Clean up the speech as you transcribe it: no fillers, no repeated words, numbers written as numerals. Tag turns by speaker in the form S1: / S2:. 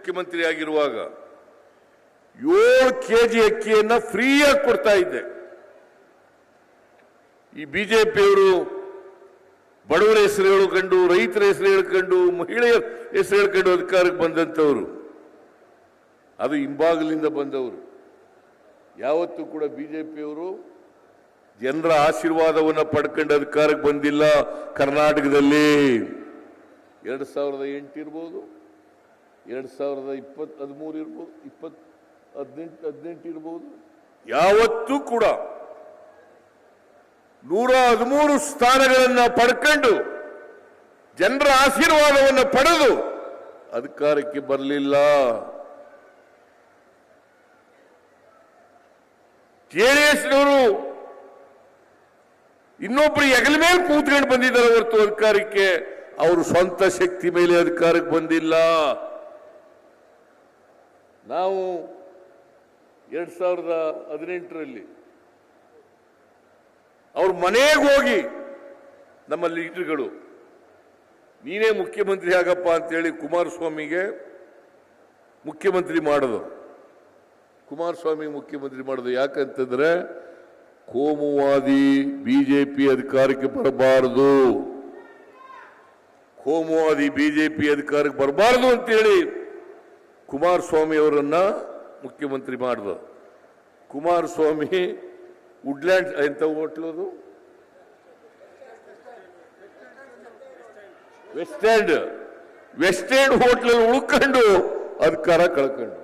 S1: ಮುಖ್ಯಮಂತ್ರಿ ಆಗಿರುವಾಗ 7 ಕೆಜಿ ಅಕ್ಕಿಯನ್ನ ಫ್ರೀಯಾಗಿ ಕೊಡ್ತಾ ಇದ್ದೆ. ಈ ಬಿಜೆಪಿಯವರು ಬಡವರ ಹೆಸರು ಹೇಳ್ಕೊಂಡು, ರೈತರ ಹೆಸರು ಹೇಳ್ಕೊಂಡು, ಮಹಿಳೆಯರ ಹೆಸರು ಹೇಳ್ಕೊಂಡು ಅಧಿಕಾರಕ್ಕೆ ಬಂದಂಥವ್ರು. ಅದು ಹಿಂಬಾಗಲಿಂದ ಬಂದವರು. ಯಾವತ್ತೂ ಕೂಡ ಬಿಜೆಪಿಯವರು ಜನರ ಆಶೀರ್ವಾದವನ್ನು ಪಡ್ಕೊಂಡು ಅಧಿಕಾರಕ್ಕೆ ಬಂದಿಲ್ಲ. ಕರ್ನಾಟಕದಲ್ಲಿ 2008 ಇರ್ಬೋದು, 2013 ಇರ್ಬೋದು, 18 ಇರ್ಬೋದು, ಯಾವತ್ತೂ ಕೂಡ 113 ಸ್ಥಾನಗಳನ್ನು ಪಡ್ಕೊಂಡು ಜನರ ಆಶೀರ್ವಾದವನ್ನು ಪಡೆದು ಅಧಿಕಾರಕ್ಕೆ ಬರಲಿಲ್ಲ. ಜೆಡಿಎಸ್ನವರು ಇನ್ನೊಬ್ರು ಹೆಗಲ ಮೇಲೆ ಕೂತ್ಕೊಂಡು ಬಂದಿದ್ದಾರೆ ಹೊರತು ಅಧಿಕಾರಕ್ಕೆ ಅವರು ಸ್ವಂತ ಶಕ್ತಿ ಮೇಲೆ ಅಧಿಕಾರಕ್ಕೆ ಬಂದಿಲ್ಲ. ನಾವು 2018ರಲ್ಲಿ ಅವ್ರ ಮನೆಗೆ ಹೋಗಿ ನಮ್ಮ ಲೀಡರ್ಗಳು ನೀನೇ ಮುಖ್ಯಮಂತ್ರಿ ಆಗಪ್ಪ ಅಂತೇಳಿ ಕುಮಾರಸ್ವಾಮಿಗೆ ಮುಖ್ಯಮಂತ್ರಿ ಮಾಡೋದು. ಕುಮಾರಸ್ವಾಮಿ ಮುಖ್ಯಮಂತ್ರಿ ಮಾಡೋದು ಯಾಕಂತಂದ್ರೆ ಕೋಮುವಾದಿ ಬಿಜೆಪಿ ಅಧಿಕಾರಕ್ಕೆ ಬರಬಾರದು, ಕೋಮುವಾದಿ ಬಿಜೆಪಿ ಅಧಿಕಾರಕ್ಕೆ ಬರಬಾರದು ಅಂತೇಳಿ ಕುಮಾರಸ್ವಾಮಿ ಅವರನ್ನ ಮುಖ್ಯಮಂತ್ರಿ ಮಾಡಿದ. ಕುಮಾರಸ್ವಾಮಿ ವುಡ್ಲ್ಯಾಂಡ್ ಎಂತ ಹೋಟ್ಲು ಅದು, ವೆಸ್ಟ್ ಎಂಡ್ ಹೋಟ್ಲಲ್ಲಿ ಉಳ್ಕೊಂಡು ಅಧಿಕಾರ ಕಳ್ಕೊಂಡು